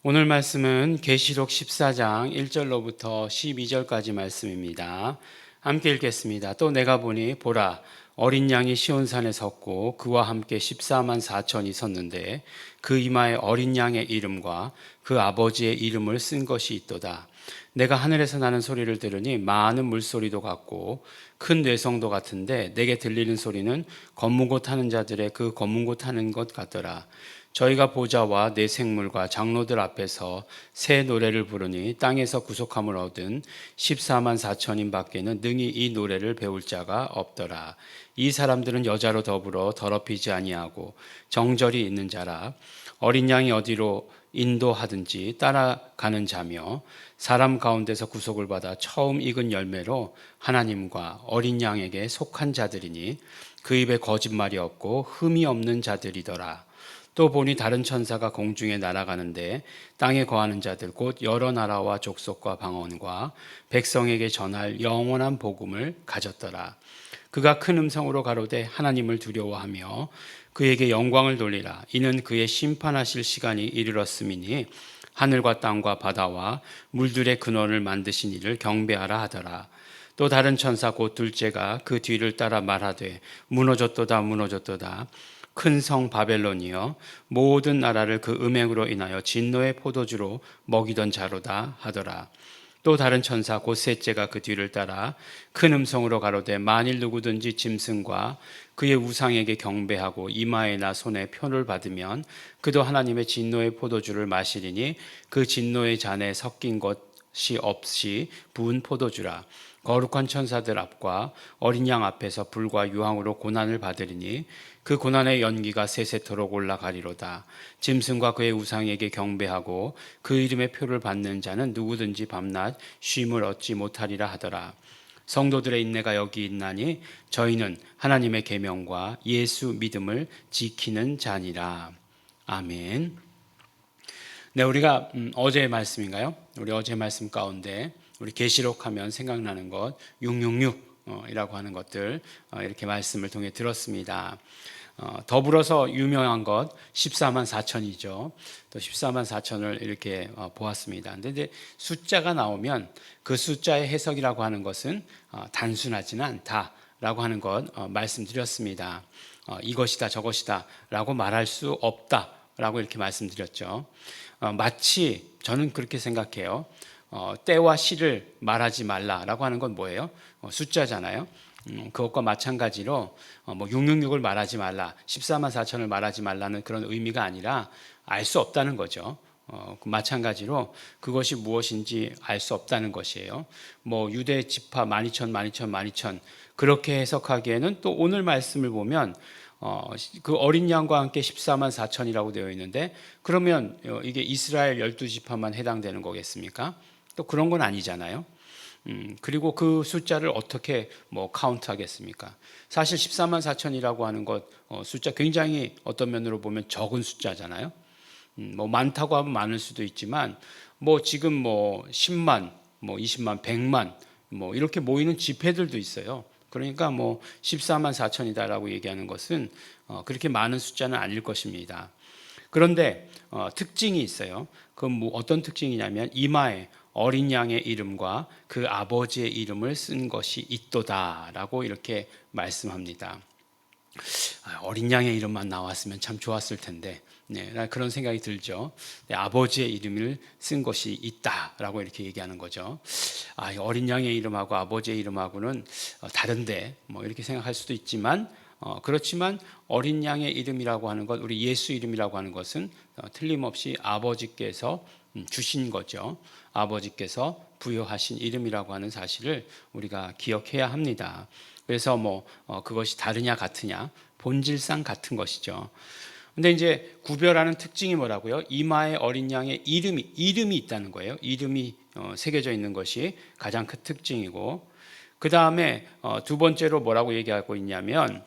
오늘 말씀은 계시록 14장 1절로부터 12절까지 말씀입니다. 함께 읽겠습니다. 또 내가 보니 보라 어린 양이 시온산에 섰고 그와 함께 14만 4천이 섰는데 그 이마에 어린 양의 이름과 그 아버지의 이름을 쓴 것이 있도다. 내가 하늘에서 나는 소리를 들으니 많은 물소리도 같고 큰 뇌성도 같은데 내게 들리는 소리는 검은 고 타는 자들의 그 검은 고 타는 것 같더라. 저희가 보좌와 내 생물과 장로들 앞에서 새 노래를 부르니 땅에서 구속함을 얻은 14만 4천인 밖에는 능히 이 노래를 배울 자가 없더라. 이 사람들은 여자로 더불어 더럽히지 아니하고 정절이 있는 자라. 어린 양이 어디로 인도하든지 따라가는 자며 사람 가운데서 구속을 받아 처음 익은 열매로 하나님과 어린 양에게 속한 자들이니 그 입에 거짓말이 없고 흠이 없는 자들이더라. 또 보니 다른 천사가 공중에 날아가는데 땅에 거하는 자들 곧 여러 나라와 족속과 방언과 백성에게 전할 영원한 복음을 가졌더라. 그가 큰 음성으로 가로되 하나님을 두려워하며 그에게 영광을 돌리라. 이는 그의 심판하실 시간이 이르렀음이니 하늘과 땅과 바다와 물들의 근원을 만드신 이를 경배하라 하더라. 또 다른 천사 곧 둘째가 그 뒤를 따라 말하되 무너졌도다 무너졌도다. 큰 성 바벨론이여 모든 나라를 그 음행으로 인하여 진노의 포도주로 먹이던 자로다 하더라. 또 다른 천사 곧 셋째가 그 뒤를 따라 큰 음성으로 가로되 만일 누구든지 짐승과 그의 우상에게 경배하고 이마에나 손에 표를 받으면 그도 하나님의 진노의 포도주를 마시리니 그 진노의 잔에 섞인 것이 없이 부은 포도주라. 거룩한 천사들 앞과 어린 양 앞에서 불과 유황으로 고난을 받으리니 그 고난의 연기가 세세토록 올라가리로다. 짐승과 그의 우상에게 경배하고 그 이름의 표를 받는 자는 누구든지 밤낮 쉼을 얻지 못하리라 하더라. 성도들의 인내가 여기 있나니 저희는 하나님의 계명과 예수 믿음을 지키는 자니라. 아멘. 네, 우리가 어제의 말씀인가요? 우리 어제 말씀 가운데 우리 계시록 하면 생각나는 것 666이라고 하는 것들 이렇게 말씀을 통해 들었습니다. 더불어서 유명한 것 14만 4천이죠. 또 14만 4천을 이렇게 보았습니다. 근데 숫자가 나오면 그 숫자의 해석이라고 하는 것은 단순하지는 않다라고 하는 것 말씀드렸습니다. 이것이다 저것이다 라고 말할 수 없다라고 이렇게 말씀드렸죠. 마치 저는 그렇게 생각해요. 때와 시를 말하지 말라라고 하는 건 뭐예요? 숫자잖아요. 그것과 마찬가지로 666을 말하지 말라, 14만 4천을 말하지 말라는 그런 의미가 아니라 알 수 없다는 거죠. 마찬가지로 그것이 무엇인지 알 수 없다는 것이에요. 유대 지파 12,000, 12,000, 12,000 그렇게 해석하기에는 또 오늘 말씀을 보면 그 어린 양과 함께 14만 4천이라고 되어 있는데 그러면 이게 이스라엘 12지파만 해당되는 거겠습니까? 또 그런 건 아니잖아요. 그리고 그 숫자를 어떻게 카운트 하겠습니까? 사실 14만 4천이라고 하는 것 숫자 굉장히 어떤 면으로 보면 적은 숫자잖아요. 많다고 하면 많을 수도 있지만 지금 10만, 20만, 100만 이렇게 모이는 집회들도 있어요. 그러니까 14만 4천이다라고 얘기하는 것은 그렇게 많은 숫자는 아닐 것입니다. 그런데 특징이 있어요. 그 어떤 특징이냐면 이마에 어린 양의 이름과 그 아버지의 이름을 쓴 것이 있도다라고 이렇게 말씀합니다. 어린 양의 이름만 나왔으면 참 좋았을 텐데 그런 생각이 들죠. 아버지의 이름을 쓴 것이 있다라고 이렇게 얘기하는 거죠. 어린 양의 이름하고 아버지의 이름하고는 다른데 이렇게 생각할 수도 있지만 그렇지만 어린 양의 이름이라고 하는 것, 우리 예수 이름이라고 하는 것은 틀림없이 아버지께서 주신 거죠. 아버지께서 부여하신 이름이라고 하는 사실을 우리가 기억해야 합니다. 그래서 그것이 다르냐 같으냐 본질상 같은 것이죠. 근데 이제 구별하는 특징이 뭐라고요? 이마에 어린 양의 이름이 있다는 거예요. 이름이 새겨져 있는 것이 가장 큰 특징이고, 그 다음에 두 번째로 뭐라고 얘기하고 있냐면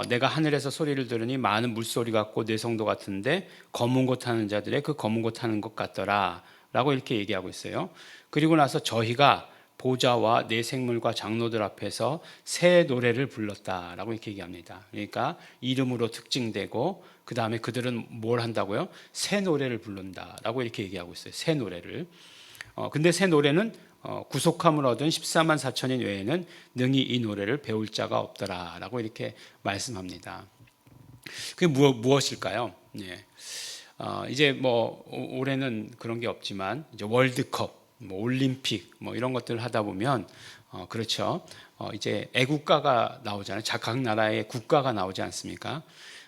내가 하늘에서 소리를 들으니 많은 물소리 같고 뇌성도 같은데 검은 고 타는 자들의 그 검은 고 타는 것 같더라 라고 이렇게 얘기하고 있어요. 그리고 나서 저희가 보좌와 내 생물과 장로들 앞에서 새 노래를 불렀다라고 이렇게 얘기합니다. 그러니까 이름으로 특징되고 그 다음에 그들은 뭘 한다고요? 새 노래를 부른다라고 이렇게 얘기하고 있어요. 새 노래를. 근데 새 노래는 구속함을 얻은 14만 4천인 외에는 능히 이 노래를 배울 자가 없더라라고 이렇게 말씀합니다. 그게 무엇일까요? 예. 이제 뭐 올해는 그런 게 없지만 이제 월드컵, 뭐 올림픽, 뭐 이런 것들 하다 보면 그렇죠. 이제 애국가가 나오잖아요. 각 나라의 국가가 나오지 않습니까?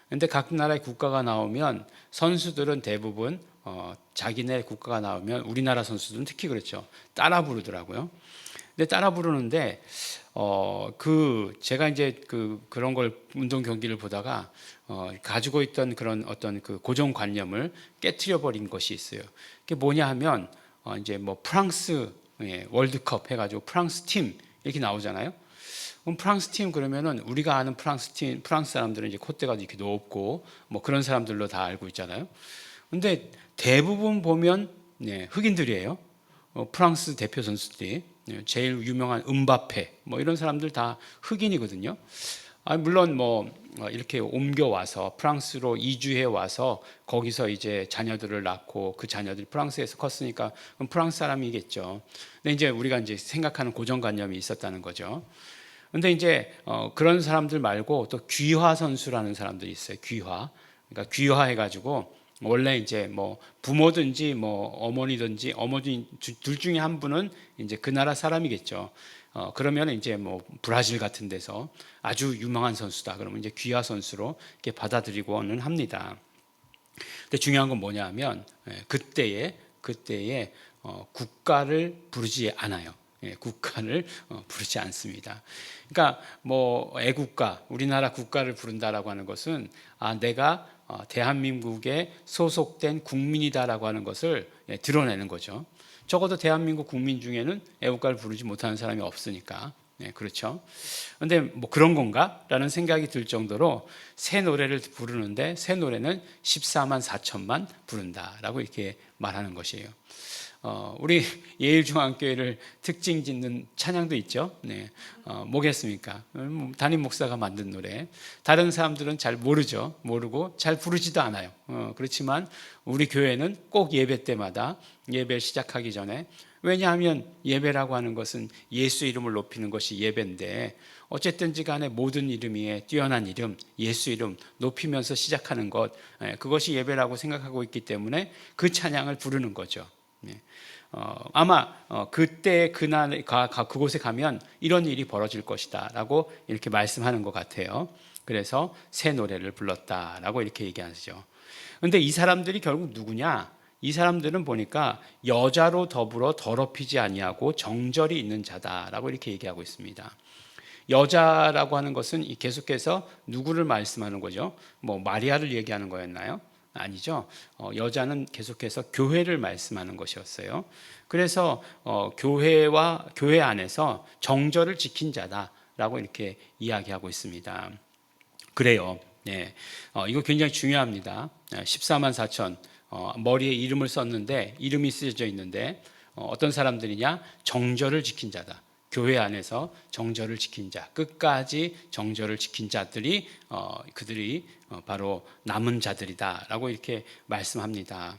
근데 각 나라의 국가가 나오면 선수들은 대부분 자기네 국가가 나오면 우리나라 선수들은 특히 그렇죠. 따라 부르더라고요. 근데 따라 부르는데 제가 이제 그런 걸 운동 경기를 보다가 가지고 있던 그런 어떤 그 고정관념을 깨트려 버린 것이 있어요. 그게 뭐냐 하면 이제 뭐 프랑스 월드컵 해가지고 프랑스 팀 이렇게 나오잖아요. 그럼 프랑스 팀 그러면은 우리가 아는 프랑스 사람들은 이제 콧대가 이렇게 높고 뭐 그런 사람들로 다 알고 있잖아요. 근데 대부분 보면 흑인들이에요. 프랑스 대표 선수들이 제일 유명한 음바페 뭐 이런 사람들 다 흑인이거든요. 물론 뭐 이렇게 옮겨와서 프랑스로 이주해 와서 거기서 이제 자녀들을 낳고 그 자녀들이 프랑스에서 컸으니까 그럼 프랑스 사람이겠죠. 근데 이제 우리가 이제 생각하는 고정관념이 있었다는 거죠. 근데 이제 그런 사람들 말고 또 귀화 선수라는 사람들이 있어요. 귀화. 그러니까 귀화해가지고 원래 이제 뭐 부모든지 뭐 어머니든지 어머니 둘 중에 한 분은 이제 그 나라 사람이겠죠. 그러면 이제 뭐 브라질 같은 데서 아주 유명한 선수다. 그러면 이제 귀화 선수로 이렇게 받아들이고는 합니다. 근데 중요한 건 뭐냐면 그때에 국가를 부르지 않아요. 국가를 부르지 않습니다. 그러니까 뭐 애국가, 우리나라 국가를 부른다라고 하는 것은 내가 대한민국에 소속된 국민이다라고 하는 것을 드러내는 거죠. 적어도 대한민국 국민 중에는 애국가를 부르지 못하는 사람이 없으니까. 그렇죠. 근데 뭐 그런 건가? 라는 생각이 들 정도로 새 노래를 부르는데 새 노래는 14만 4천만 부른다라고 이렇게 말하는 것이에요. 우리 예일중앙교회를 특징 짓는 찬양도 있죠. 뭐겠습니까? 담임 목사가 만든 노래. 다른 사람들은 잘 모르죠. 모르고 잘 부르지도 않아요. 그렇지만 우리 교회는 꼭 예배 때마다 예배를 시작하기 전에 왜냐하면 예배라고 하는 것은 예수 이름을 높이는 것이 예배인데 어쨌든지 간에 모든 이름 위에 뛰어난 이름, 예수 이름 높이면서 시작하는 것 그것이 예배라고 생각하고 있기 때문에 그 찬양을 부르는 거죠. 아마 그때 그날 그곳에 가면 이런 일이 벌어질 것이다 라고 이렇게 말씀하는 것 같아요. 그래서 새 노래를 불렀다라고 이렇게 얘기하죠. 그런데 이 사람들이 결국 누구냐? 이 사람들은 보니까 여자로 더불어 더럽히지 아니하고 정절이 있는 자다라고 이렇게 얘기하고 있습니다. 여자라고 하는 것은 계속해서 누구를 말씀하는 거죠? 뭐 마리아를 얘기하는 거였나요? 아니죠. 여자는 계속해서 교회를 말씀하는 것이었어요. 그래서 교회 안에서 정절을 지킨 자다라고 이렇게 이야기하고 있습니다. 그래요. 네. 이거 굉장히 중요합니다. 14만 4천 머리에 이름을 썼는데 이름이 쓰여져 있는데 어떤 사람들이냐? 정절을 지킨 자다. 교회 안에서 정절을 지킨 자, 끝까지 정절을 지킨 자들이 그들이 바로 남은 자들이다라고 이렇게 말씀합니다.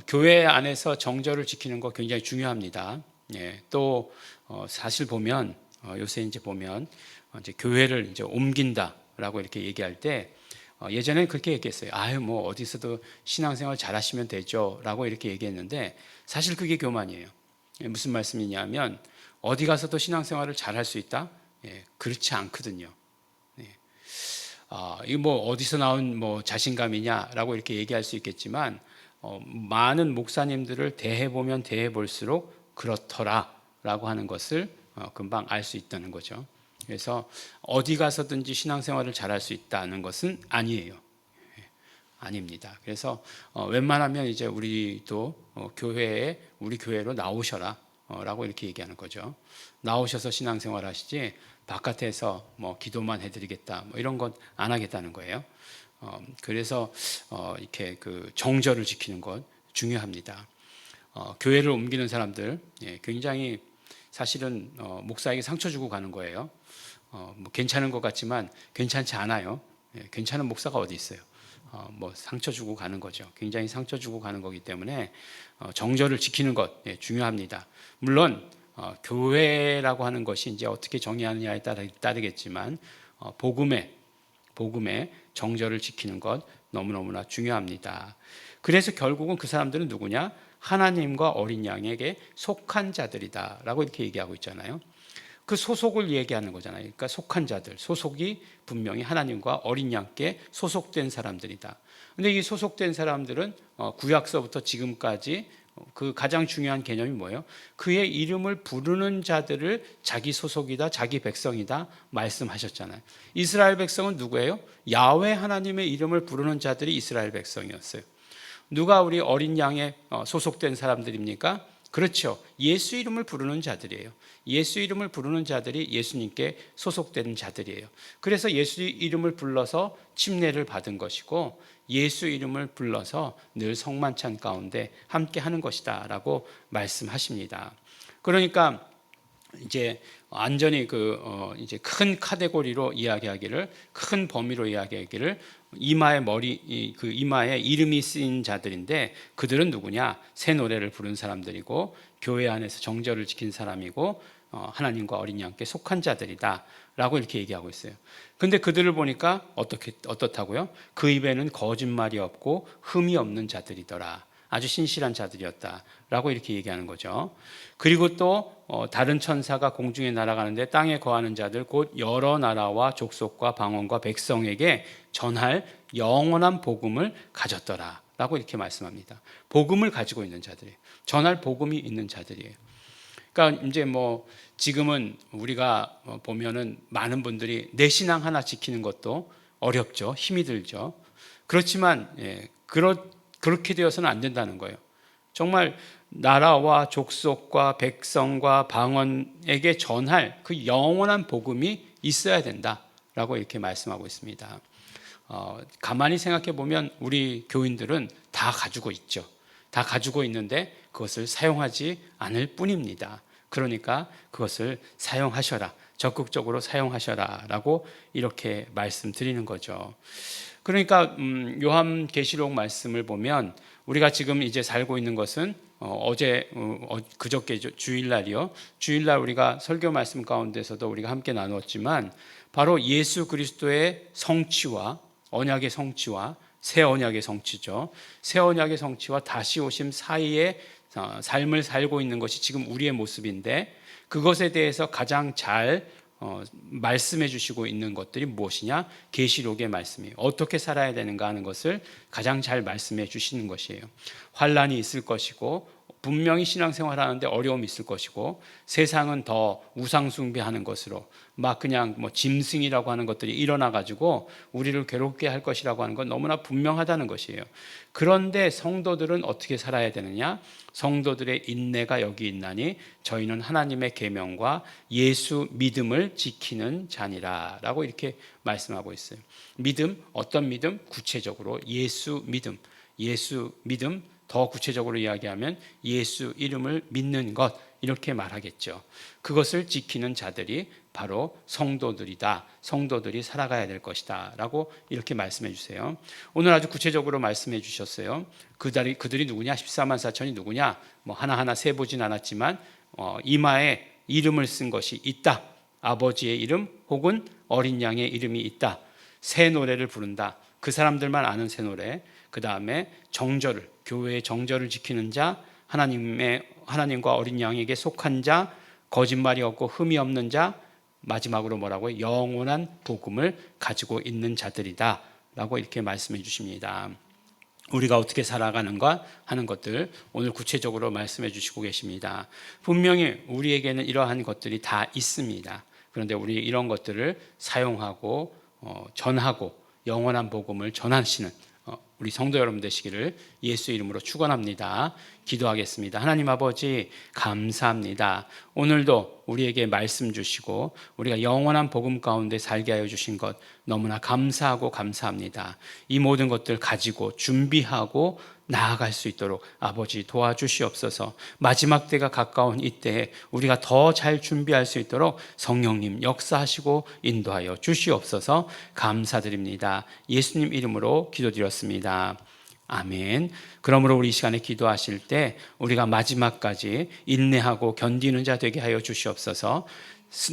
교회 안에서 정절을 지키는 거 굉장히 중요합니다. 또 사실 보면 요새 이제 보면 이제 교회를 이제 옮긴다라고 이렇게 얘기할 때 예전에는 그렇게 얘기했어요. 뭐 어디서도 신앙생활 잘하시면 되죠라고 이렇게 얘기했는데 사실 그게 교만이에요. 무슨 말씀이냐면 어디 가서도 신앙생활을 잘할 수 있다? 그렇지 않거든요. 이거 뭐 어디서 나온 뭐 자신감이냐라고 이렇게 얘기할 수 있겠지만 많은 목사님들을 대해 보면 대해 볼수록 그렇더라라고 하는 것을 금방 알 수 있다는 거죠. 그래서 어디 가서든지 신앙생활을 잘할 수 있다는 것은 아니에요. 아닙니다. 그래서 웬만하면 이제 우리도 우리 교회로 나오셔라. 라고 이렇게 얘기하는 거죠. 나오셔서 신앙생활 하시지 바깥에서 뭐 기도만 해드리겠다 뭐 이런 건 안 하겠다는 거예요. 그래서 이렇게 그 정절을 지키는 것 중요합니다. 교회를 옮기는 사람들 굉장히 사실은 목사에게 상처 주고 가는 거예요. 뭐 괜찮은 것 같지만 괜찮지 않아요. 괜찮은 목사가 어디 있어요. 뭐 상처 주고 가는 거죠. 굉장히 상처 주고 가는 거기 때문에 정절을 지키는 것 중요합니다. 물론 교회라고 하는 것이 이제 어떻게 정의하느냐에 따르겠지만 복음의 정절을 지키는 것 너무너무나 중요합니다. 그래서 결국은 그 사람들은 누구냐? 하나님과 어린 양에게 속한 자들이다 라고 이렇게 얘기하고 있잖아요. 그 소속을 얘기하는 거잖아요. 그러니까 속한 자들, 소속이 분명히 하나님과 어린 양께 소속된 사람들이다. 근데 이 소속된 사람들은 구약서부터 지금까지 그 가장 중요한 개념이 뭐예요? 그의 이름을 부르는 자들을 자기 소속이다, 자기 백성이다 말씀하셨잖아요. 이스라엘 백성은 누구예요? 야훼 하나님의 이름을 부르는 자들이 이스라엘 백성이었어요. 누가 우리 어린 양에 소속된 사람들입니까? 그렇죠. 예수 이름을 부르는 자들이에요. 예수 이름을 부르는 자들이 예수님께 소속된 자들이에요. 그래서 예수 이름을 불러서 침례를 받은 것이고 예수 이름을 불러서 늘 성만찬 가운데 함께 하는 것이다 라고 말씀하십니다. 그러니까 이제 완전히 이제 큰 카테고리로 이야기하기를, 큰 범위로 이야기하기를, 이마에 이마에 이름이 쓰인 자들인데 그들은 누구냐? 새 노래를 부른 사람들이고 교회 안에서 정절을 지킨 사람이고 하나님과 어린 양께 속한 자들이다 라고 이렇게 얘기하고 있어요. 근데 그들을 보니까 어떻다고요? 그 입에는 거짓말이 없고 흠이 없는 자들이더라. 아주 신실한 자들이었다 라고 이렇게 얘기하는 거죠. 그리고 또 다른 천사가 공중에 날아가는데 땅에 거하는 자들 곧 여러 나라와 족속과 방언과 백성에게 전할 영원한 복음을 가졌더라 라고 이렇게 말씀합니다. 복음을 가지고 있는 자들이에요. 전할 복음이 있는 자들이에요. 그러니까 이제 뭐 지금은 우리가 보면은 많은 분들이 내 신앙 하나 지키는 것도 어렵죠. 힘이 들죠. 그렇지만 그렇게 되어서는 안 된다는 거예요. 정말 나라와 족속과 백성과 방언에게 전할 그 영원한 복음이 있어야 된다라고 이렇게 말씀하고 있습니다. 가만히 생각해 보면 우리 교인들은 다 가지고 있죠. 다 가지고 있는데 그것을 사용하지 않을 뿐입니다. 그러니까 그것을 사용하셔라. 적극적으로 사용하셔라 라고 이렇게 말씀드리는 거죠. 그러니까 요한계시록 말씀을 보면 우리가 지금 이제 살고 있는 것은 그저께 주일날이요. 주일날 우리가 설교 말씀 가운데서도 우리가 함께 나눴지만 바로 예수 그리스도의 성취와 언약의 성취와 새 언약의 성취죠. 새 언약의 성취와 다시 오심 사이에 삶을 살고 있는 것이 지금 우리의 모습인데 그것에 대해서 가장 잘 말씀해 주시고 있는 것들이 무엇이냐? 계시록의 말씀이에요. 어떻게 살아야 되는가 하는 것을 가장 잘 말씀해 주시는 것이에요. 환난이 있을 것이고 분명히 신앙생활 하는데 어려움이 있을 것이고 세상은 더 우상 숭배하는 것으로 막 그냥 뭐 짐승이라고 하는 것들이 일어나 가지고 우리를 괴롭게 할 것이라고 하는 건 너무나 분명하다는 것이에요. 그런데 성도들은 어떻게 살아야 되느냐? 성도들의 인내가 여기 있나니 저희는 하나님의 계명과 예수 믿음을 지키는 자니라 라고 이렇게 말씀하고 있어요. 믿음, 어떤 믿음? 구체적으로 예수 믿음, 더 구체적으로 이야기하면 예수 이름을 믿는 것 이렇게 말하겠죠. 그것을 지키는 자들이 바로 성도들이다. 성도들이 살아가야 될 것이다 라고 이렇게 말씀해 주세요. 오늘 아주 구체적으로 말씀해 주셨어요. 그들이 누구냐? 14만 4천이 누구냐? 뭐 하나하나 세보진 않았지만 이마에 이름을 쓴 것이 있다. 아버지의 이름 혹은 어린 양의 이름이 있다. 새 노래를 부른다. 그 사람들만 아는 새 노래. 그 다음에 교회의 정절을 지키는 자, 하나님과 어린 양에게 속한 자, 거짓말이 없고 흠이 없는 자, 마지막으로 뭐라고요? 영원한 복음을 가지고 있는 자들이다 라고 이렇게 말씀해 주십니다. 우리가 어떻게 살아가는가 하는 것들 오늘 구체적으로 말씀해 주시고 계십니다. 분명히 우리에게는 이러한 것들이 다 있습니다. 그런데 우리 이런 것들을 사용하고 전하고 영원한 복음을 전하시는 우리 성도 여러분 되시기를 예수 이름으로 축원합니다. 기도하겠습니다. 하나님 아버지 감사합니다. 오늘도 우리에게 말씀 주시고 우리가 영원한 복음 가운데 살게 하여 주신 것 너무나 감사하고 감사합니다. 이 모든 것들 가지고 준비하고 나아갈 수 있도록 아버지 도와주시옵소서. 마지막 때가 가까운 이때에 우리가 더 잘 준비할 수 있도록 성령님 역사하시고 인도하여 주시옵소서. 감사드립니다. 예수님 이름으로 기도드렸습니다. 아멘. 그러므로 우리 이 시간에 기도하실 때 우리가 마지막까지 인내하고 견디는 자 되게 하여 주시옵소서.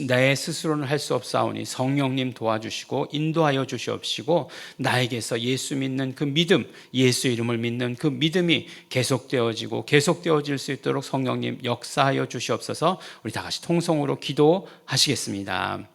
내 스스로는 할 수 없사오니 성령님 도와주시고 인도하여 주시옵시고 나에게서 예수 믿는 그 믿음, 예수 이름을 믿는 그 믿음이 계속되어지고 계속되어질 수 있도록 성령님 역사하여 주시옵소서. 우리 다 같이 통성으로 기도하시겠습니다.